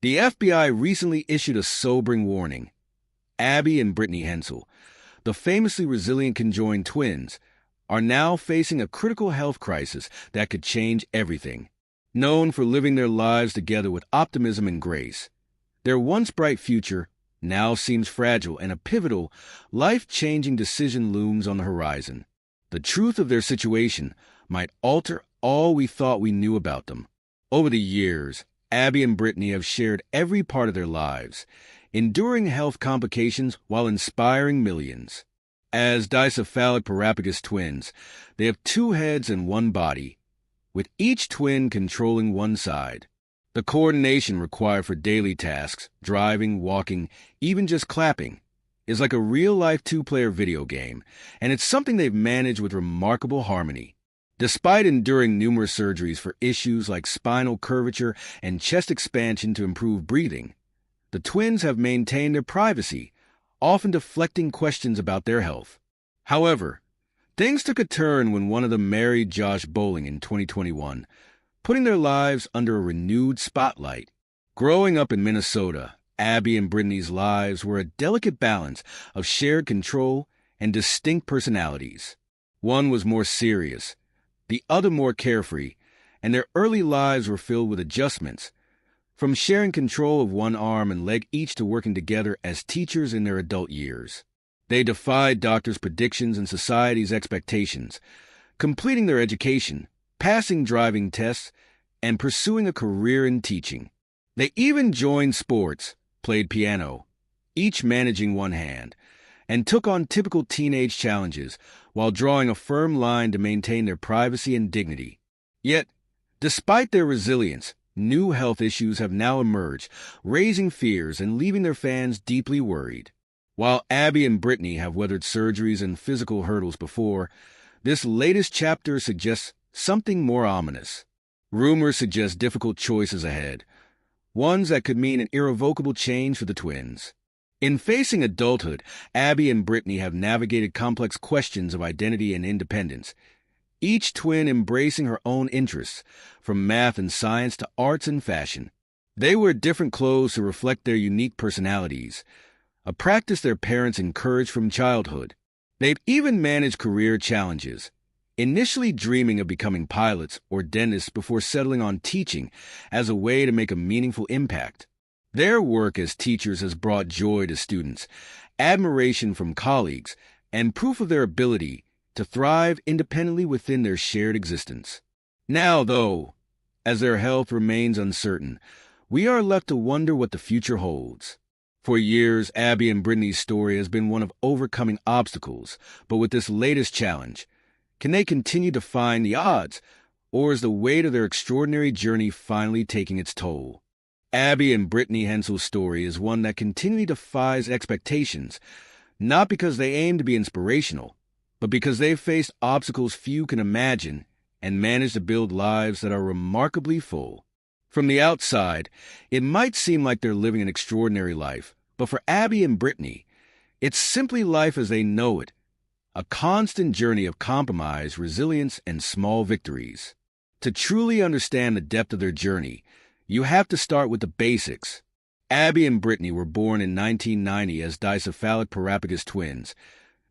The FBI recently issued a sobering warning. Abby and Brittany Hensel, the famously resilient conjoined twins, are now facing a critical health crisis that could change everything. Known for living their lives together with optimism and grace, their once bright future now seems fragile, and a pivotal, life-changing decision looms on the horizon. The truth of their situation might alter all we thought we knew about them. Over the years, Abby and Brittany have shared every part of their lives, enduring health complications while inspiring millions. As dicephalic parapagus twins, they have two heads and one body, with each twin controlling one side. The coordination required for daily tasks, driving, walking, even just clapping, is like a real-life two-player video game, and it's something they've managed with remarkable harmony. Despite enduring numerous surgeries for issues like spinal curvature and chest expansion to improve breathing, the twins have maintained their privacy, often deflecting questions about their health. However, things took a turn when one of them married Josh Bowling in 2021, putting their lives under a renewed spotlight. Growing up in Minnesota, Abby and Brittany's lives were a delicate balance of shared control and distinct personalities. One was more serious, the other more carefree, and their early lives were filled with adjustments, from sharing control of one arm and leg each to working together as teachers in their adult years. They defied doctors' predictions and society's expectations, completing their education, passing driving tests, and pursuing a career in teaching. They even joined sports, played piano, each managing one hand, and took on typical teenage challenges while drawing a firm line to maintain their privacy and dignity. Yet, despite their resilience, new health issues have now emerged, raising fears and leaving their fans deeply worried. While Abby and Brittany have weathered surgeries and physical hurdles before, this latest chapter suggests something more ominous. Rumors suggest difficult choices ahead, ones that could mean an irrevocable change for the twins. In facing adulthood, Abby and Brittany have navigated complex questions of identity and independence, each twin embracing her own interests, from math and science to arts and fashion. They wear different clothes to reflect their unique personalities, a practice their parents encouraged from childhood. They've even managed career challenges, initially dreaming of becoming pilots or dentists before settling on teaching as a way to make a meaningful impact. Their work as teachers has brought joy to students, admiration from colleagues, and proof of their ability to thrive independently within their shared existence. Now, though, as their health remains uncertain, we are left to wonder what the future holds. For years, Abby and Brittany's story has been one of overcoming obstacles, but with this latest challenge, can they continue to defy the odds, or is the weight of their extraordinary journey finally taking its toll? Abby and Brittany Hensel's story is one that continually defies expectations, not because they aim to be inspirational, but because they've faced obstacles few can imagine and managed to build lives that are remarkably full. From the outside, it might seem like they're living an extraordinary life, but for Abby and Brittany, it's simply life as they know it, a constant journey of compromise, resilience, and small victories. To truly understand the depth of their journey, you have to start with the basics. Abby and Brittany were born in 1990 as dicephalic parapagus twins,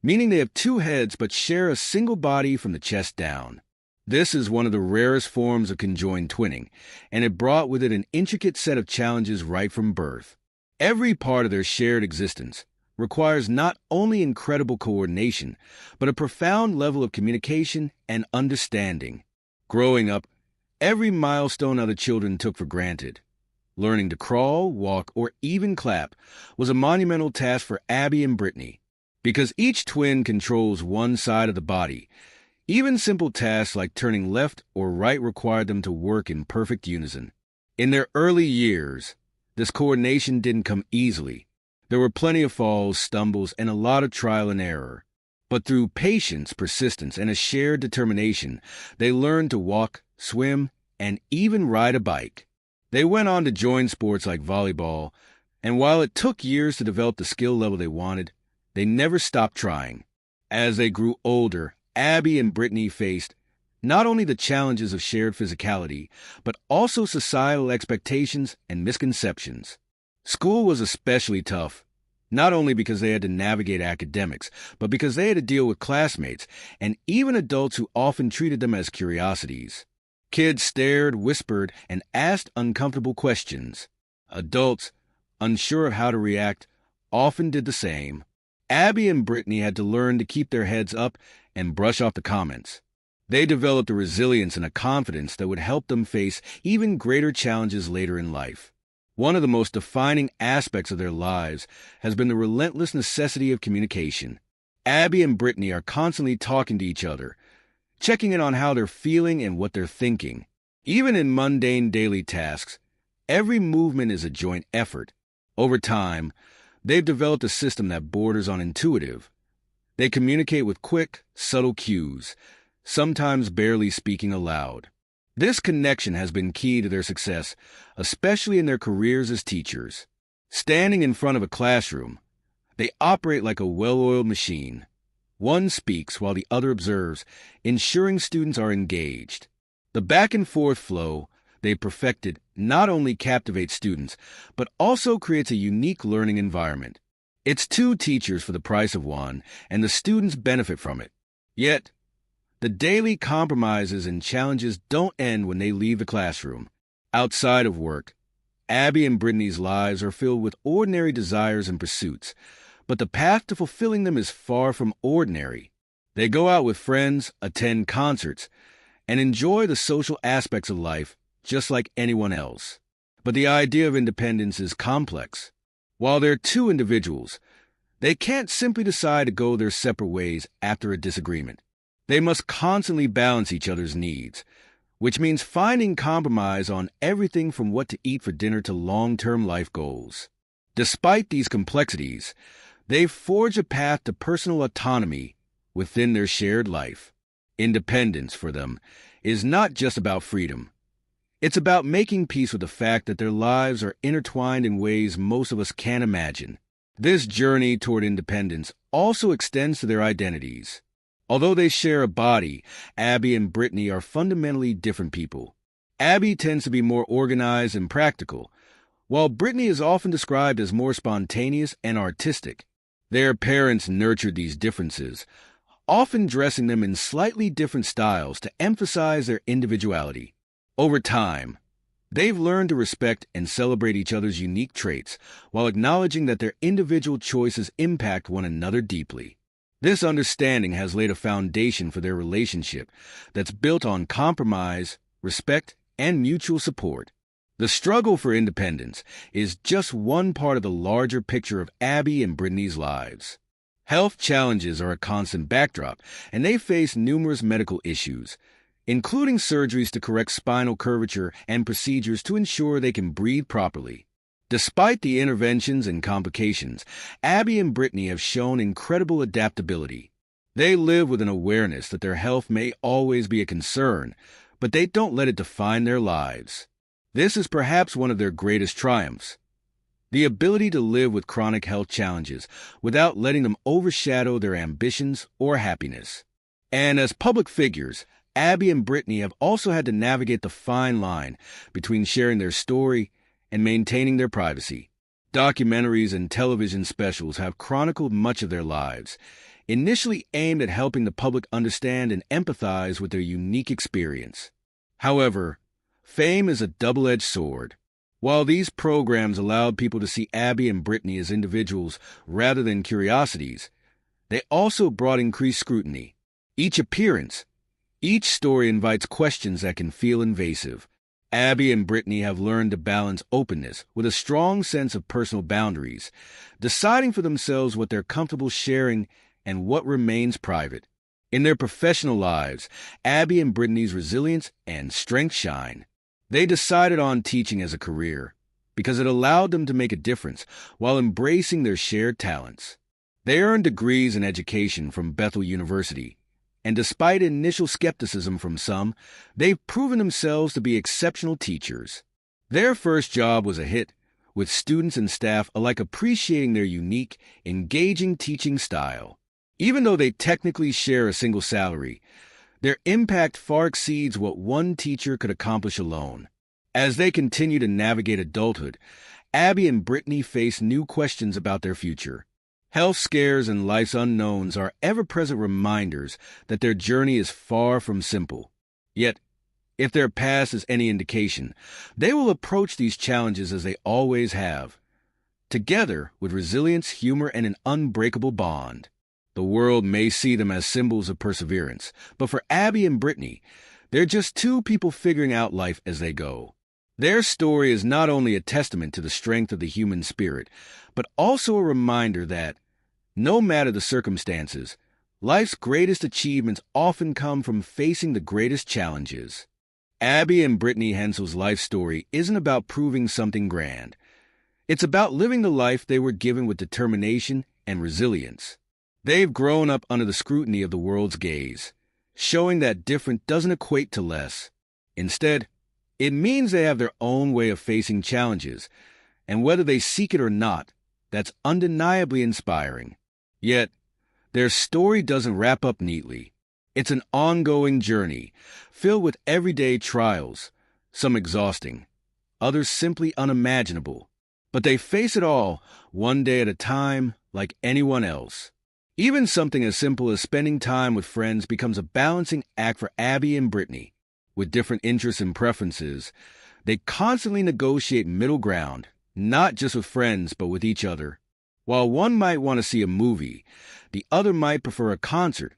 meaning they have two heads but share a single body from the chest down. This is one of the rarest forms of conjoined twinning, and it brought with it an intricate set of challenges right from birth. Every part of their shared existence requires not only incredible coordination, but a profound level of communication and understanding. Growing up, every milestone other children took for granted. Learning to crawl, walk, or even clap was a monumental task for Abby and Brittany. Because each twin controls one side of the body, even simple tasks like turning left or right required them to work in perfect unison. In their early years, this coordination didn't come easily. There were plenty of falls, stumbles, and a lot of trial and error. But through patience, persistence, and a shared determination, they learned to walk, swim, and even ride a bike. They went on to join sports like volleyball, and while it took years to develop the skill level they wanted, they never stopped trying. As they grew older, Abby and Brittany faced not only the challenges of shared physicality, but also societal expectations and misconceptions. School was especially tough, not only because they had to navigate academics, but because they had to deal with classmates and even adults who often treated them as curiosities. Kids stared, whispered, and asked uncomfortable questions. Adults, unsure of how to react, often did the same. Abby and Brittany had to learn to keep their heads up and brush off the comments. They developed a resilience and a confidence that would help them face even greater challenges later in life. One of the most defining aspects of their lives has been the relentless necessity of communication. Abby and Brittany are constantly talking to each other, checking in on how they're feeling and what they're thinking. Even in mundane daily tasks, every movement is a joint effort. Over time, they've developed a system that borders on intuitive. They communicate with quick, subtle cues, sometimes barely speaking aloud. This connection has been key to their success, especially in their careers as teachers. Standing in front of a classroom, they operate like a well-oiled machine. One speaks while the other observes, ensuring students are engaged. The back-and-forth flow they perfected not only captivates students, but also creates a unique learning environment. It's two teachers for the price of one, and the students benefit from it. Yet, the daily compromises and challenges don't end when they leave the classroom. Outside of work, Abby and Brittany's lives are filled with ordinary desires and pursuits, but the path to fulfilling them is far from ordinary. They go out with friends, attend concerts, and enjoy the social aspects of life just like anyone else. But the idea of independence is complex. While they're two individuals, they can't simply decide to go their separate ways after a disagreement. They must constantly balance each other's needs, which means finding compromise on everything from what to eat for dinner to long-term life goals. Despite these complexities, they've forged a path to personal autonomy within their shared life. Independence, for them, is not just about freedom. It's about making peace with the fact that their lives are intertwined in ways most of us can't imagine. This journey toward independence also extends to their identities. Although they share a body, Abby and Brittany are fundamentally different people. Abby tends to be more organized and practical, while Brittany is often described as more spontaneous and artistic. Their parents nurtured these differences, often dressing them in slightly different styles to emphasize their individuality. Over time, they've learned to respect and celebrate each other's unique traits while acknowledging that their individual choices impact one another deeply. This understanding has laid a foundation for their relationship that's built on compromise, respect, and mutual support. The struggle for independence is just one part of the larger picture of Abby and Brittany's lives. Health challenges are a constant backdrop, and they face numerous medical issues, including surgeries to correct spinal curvature and procedures to ensure they can breathe properly. Despite the interventions and complications, Abby and Brittany have shown incredible adaptability. They live with an awareness that their health may always be a concern, but they don't let it define their lives. This is perhaps one of their greatest triumphs: the ability to live with chronic health challenges without letting them overshadow their ambitions or happiness. And as public figures, Abby and Brittany have also had to navigate the fine line between sharing their story and maintaining their privacy. Documentaries and television specials have chronicled much of their lives, initially aimed at helping the public understand and empathize with their unique experience. However, fame is a double-edged sword. While these programs allowed people to see Abby and Brittany as individuals rather than curiosities, they also brought increased scrutiny. Each appearance, each story invites questions that can feel invasive. Abby and Brittany have learned to balance openness with a strong sense of personal boundaries, deciding for themselves what they're comfortable sharing and what remains private. In their professional lives, Abby and Brittany's resilience and strength shine. They decided on teaching as a career because it allowed them to make a difference while embracing their shared talents. They earned degrees in education from Bethel University, and despite initial skepticism from some, they've proven themselves to be exceptional teachers. Their first job was a hit, with students and staff alike appreciating their unique, engaging teaching style. Even though they technically share a single salary, Their impact far exceeds what one teacher could accomplish alone. As they continue to navigate adulthood, Abby and Brittany face new questions about their future. Health scares and life's unknowns are ever-present reminders that their journey is far from simple. Yet, if their past is any indication, they will approach these challenges as they always have, together with resilience, humor, and an unbreakable bond. The world may see them as symbols of perseverance, but for Abby and Brittany, they're just two people figuring out life as they go. Their story is not only a testament to the strength of the human spirit, but also a reminder that, no matter the circumstances, life's greatest achievements often come from facing the greatest challenges. Abby and Brittany Hensel's life story isn't about proving something grand. It's about living the life they were given with determination and resilience. They've grown up under the scrutiny of the world's gaze, showing that different doesn't equate to less. Instead, it means they have their own way of facing challenges, and whether they seek it or not, that's undeniably inspiring. Yet, their story doesn't wrap up neatly. It's an ongoing journey, filled with everyday trials, some exhausting, others simply unimaginable. But they face it all, one day at a time, like anyone else. Even something as simple as spending time with friends becomes a balancing act for Abby and Brittany. With different interests and preferences, they constantly negotiate middle ground, not just with friends, but with each other. While one might want to see a movie, the other might prefer a concert,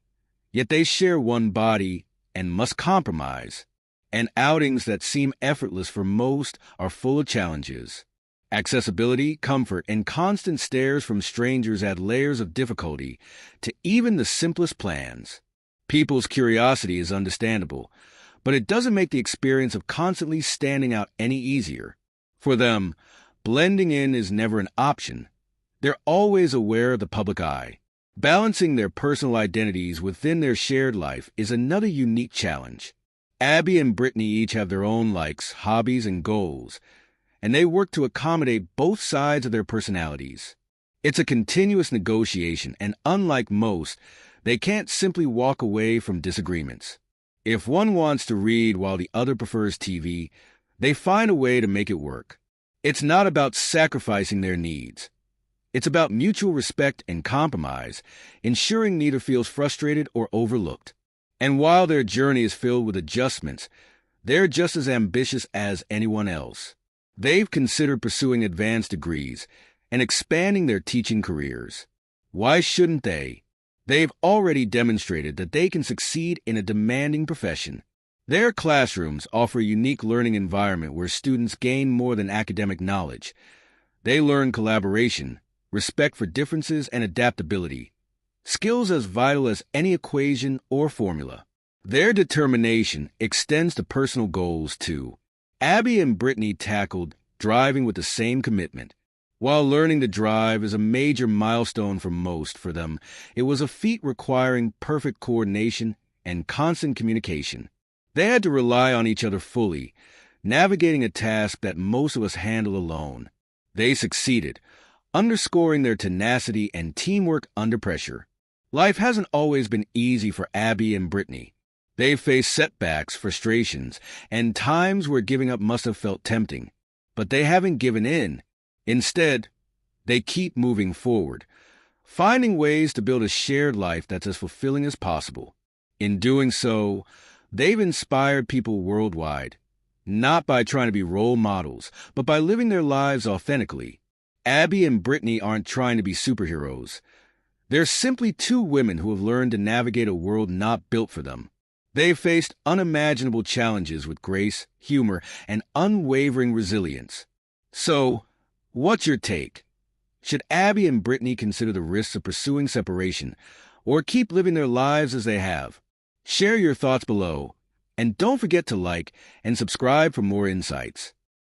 yet they share one body and must compromise. And outings that seem effortless for most are full of challenges. Accessibility, comfort, and constant stares from strangers add layers of difficulty to even the simplest plans. People's curiosity is understandable, but it doesn't make the experience of constantly standing out any easier. For them, blending in is never an option. They're always aware of the public eye. Balancing their personal identities within their shared life is another unique challenge. Abby and Brittany each have their own likes, hobbies, and goals, and they work to accommodate both sides of their personalities. It's a continuous negotiation, and unlike most, they can't simply walk away from disagreements. If one wants to read while the other prefers TV, they find a way to make it work. It's not about sacrificing their needs. It's about mutual respect and compromise, ensuring neither feels frustrated or overlooked. And while their journey is filled with adjustments, they're just as ambitious as anyone else. They've considered pursuing advanced degrees and expanding their teaching careers. Why shouldn't they? They've already demonstrated that they can succeed in a demanding profession. Their classrooms offer a unique learning environment where students gain more than academic knowledge. They learn collaboration, respect for differences, and adaptability, skills as vital as any equation or formula. Their determination extends to personal goals, too. Abby and Brittany tackled driving with the same commitment. While learning to drive is a major milestone for most for them, it was a feat requiring perfect coordination and constant communication. They had to rely on each other fully, navigating a task that most of us handle alone. They succeeded, underscoring their tenacity and teamwork under pressure. Life hasn't always been easy for Abby and Brittany. They've faced setbacks, frustrations, and times where giving up must have felt tempting. But they haven't given in. Instead, they keep moving forward, finding ways to build a shared life that's as fulfilling as possible. In doing so, they've inspired people worldwide, not by trying to be role models, but by living their lives authentically. Abby and Brittany aren't trying to be superheroes. They're simply two women who have learned to navigate a world not built for them. They've faced unimaginable challenges with grace, humor, and unwavering resilience. So, what's your take? Should Abby and Brittany consider the risks of pursuing separation, or keep living their lives as they have? Share your thoughts below, and don't forget to like and subscribe for more insights.